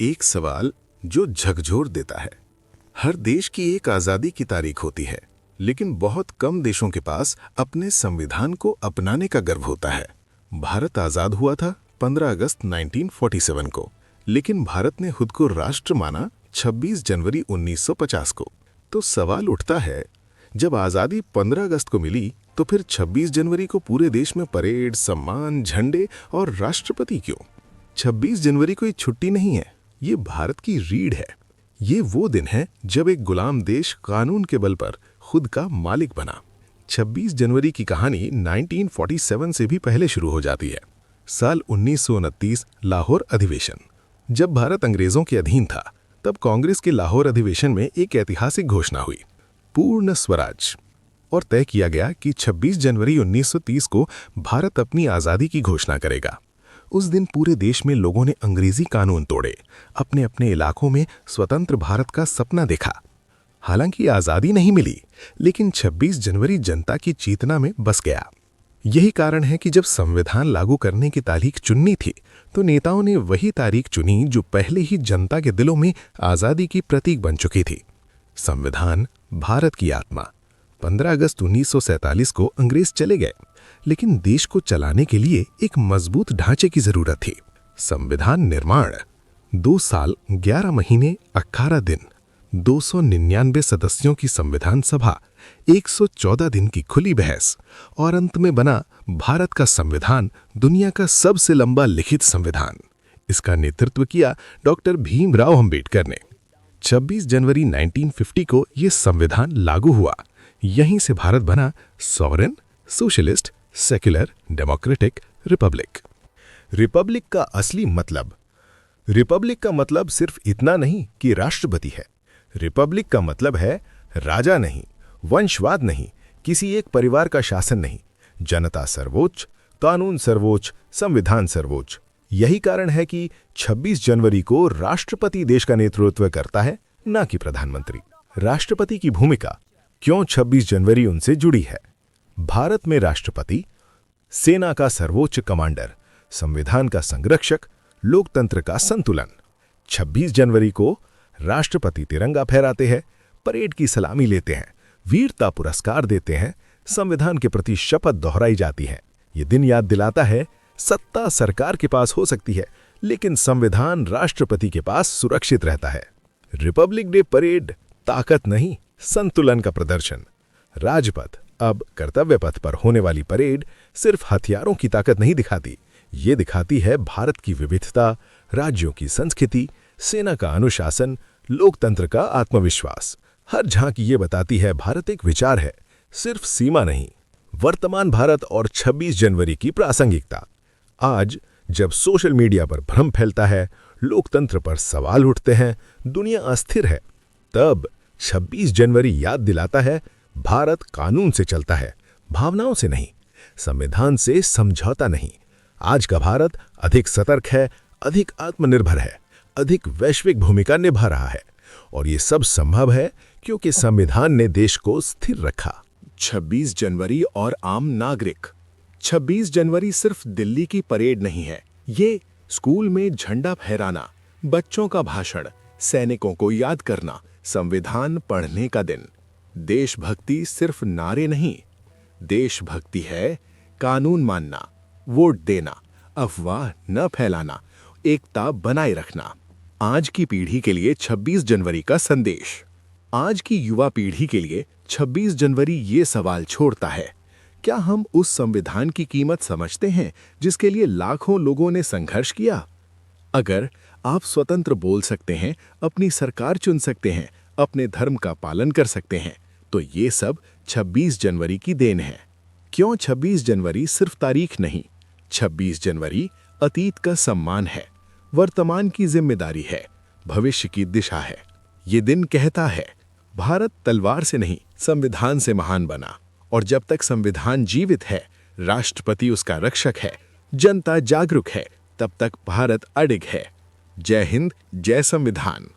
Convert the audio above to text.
एक सवाल जो झकझोर देता है। हर देश की एक आज़ादी की तारीख होती है, लेकिन बहुत कम देशों के पास अपने संविधान को अपनाने का गर्व होता है। भारत आज़ाद हुआ था 15 अगस्त 1947 को, लेकिन भारत ने खुद को राष्ट्र माना 26 जनवरी 1950 को। तो सवाल उठता है, जब आज़ादी 15 अगस्त को मिली तो फिर 26 जनवरी को पूरे देश में परेड, सम्मान, झंडे और राष्ट्रपति क्यों? 26 जनवरी कोई छुट्टी नहीं है, ये भारत की रीढ़ है। ये वो दिन है जब एक गुलाम देश कानून के बल पर खुद का मालिक बना। 26 जनवरी की कहानी 1947 से भी पहले शुरू हो जाती है। साल 1929 लाहौर अधिवेशन। जब भारत अंग्रेजों के अधीन था, तब कांग्रेस के लाहौर अधिवेशन में एक ऐतिहासिक घोषणा हुई, पूर्ण स्वराज, और तय किया गया कि 26 जनवरी 1930 को भारत अपनी आज़ादी की घोषणा करेगा। उस दिन पूरे देश में लोगों ने अंग्रेजी कानून तोड़े, अपने अपने इलाकों में स्वतंत्र भारत का सपना देखा। हालांकि आज़ादी नहीं मिली, लेकिन 26 जनवरी जनता की चेतना में बस गया। यही कारण है कि जब संविधान लागू करने की तारीख चुननी थी, तो नेताओं ने वही तारीख चुनी जो पहले ही जनता के दिलों में आज़ादी की प्रतीक बन चुकी थी। संविधान, भारत की आत्मा। 15 अगस्त 1947 को अंग्रेज चले गए, लेकिन देश को चलाने के लिए एक मजबूत ढांचे की जरूरत थी। संविधान निर्माण, 2 साल 11 महीने 18 दिन, 299 सदस्यों की संविधान सभा, 114 दिन की खुली बहस, और अंत में बना भारत का संविधान, दुनिया का सबसे लंबा लिखित संविधान। इसका नेतृत्व किया डॉक्टर भीमराव अंबेडकर ने। 26 जनवरी 1950 को यह संविधान लागू हुआ। यहीं से भारत बना sovereign, socialist, secular, democratic Republic. Republic का असली मतलब। रिपब्लिक का मतलब सिर्फ इतना नहीं कि राष्ट्रपति है। रिपब्लिक का मतलब है राजा नहीं, वंशवाद नहीं, किसी एक परिवार का शासन नहीं। जनता सर्वोच्च, कानून सर्वोच्च, संविधान सर्वोच्च। यही कारण है कि 26 जनवरी को राष्ट्रपति देश का नेतृत्व करता है, न कि प्रधानमंत्री। राष्ट्रपति की भूमिका क्यों 26 जनवरी उनसे जुड़ी है? भारत में राष्ट्रपति सेना का सर्वोच्च कमांडर, संविधान का संरक्षक, लोकतंत्र का संतुलन। 26 जनवरी को राष्ट्रपति तिरंगा फहराते हैं, परेड की सलामी लेते हैं, वीरता पुरस्कार देते हैं, संविधान के प्रति शपथ दोहराई जाती है। ये दिन याद दिलाता है, सत्ता सरकार के पास हो सकती है, लेकिन संविधान राष्ट्रपति के पास सुरक्षित रहता है। रिपब्लिक डे परेड ताकत नहीं, संतुलन का प्रदर्शन। राजपथ, अब कर्तव्य पथ पर होने वाली परेड सिर्फ हथियारों की ताकत नहीं दिखाती, ये दिखाती है भारत की विविधता, राज्यों की संस्कृति, सेना का अनुशासन, लोकतंत्र का आत्मविश्वास। हर झांकी ये बताती है भारत एक विचार है, सिर्फ सीमा नहीं। वर्तमान भारत और 26 जनवरी की प्रासंगिकता। आज जब सोशल मीडिया पर भ्रम फैलता है, लोकतंत्र पर सवाल उठते हैं, दुनिया अस्थिर है, तब 26 जनवरी याद दिलाता है, भारत कानून से चलता है, भावनाओं से नहीं, संविधान से समझौता नहीं। आज का भारत अधिक सतर्क है, अधिक आत्मनिर्भर है, अधिक वैश्विक भूमिका निभा रहा है, और ये सब संभव है क्योंकि संविधान ने देश को स्थिर रखा। 26 जनवरी और आम नागरिक। 26 जनवरी सिर्फ दिल्ली की परेड नहीं है, ये स्कूल में झंडा फहराना, बच्चों का भाषण, सैनिकों को याद करना, संविधान पढ़ने का दिन। देशभक्ति सिर्फ नारे नहीं, देशभक्ति है कानून मानना, वोट देना, अफवाह न फैलाना, एकता बनाए रखना। आज की पीढ़ी के लिए 26 जनवरी का संदेश। आज की युवा पीढ़ी के लिए 26 जनवरी ये सवाल छोड़ता है, क्या हम उस संविधान की कीमत समझते हैं जिसके लिए लाखों लोगों ने संघर्ष किया? अगर आप स्वतंत्र बोल सकते हैं, अपनी सरकार चुन सकते हैं, अपने धर्म का पालन कर सकते हैं, तो ये सब 26 जनवरी की देन है। क्यों 26 जनवरी सिर्फ तारीख नहीं? 26 जनवरी अतीत का सम्मान है, वर्तमान की जिम्मेदारी है, भविष्य की दिशा है। ये दिन कहता है, भारत तलवार से नहीं, संविधान से महान बना, और जब तक संविधान जीवित है, राष्ट्रपति उसका रक्षक है, जनता जागरूक है, तब तक भारत अडिग है। जय हिंद, जय संविधान।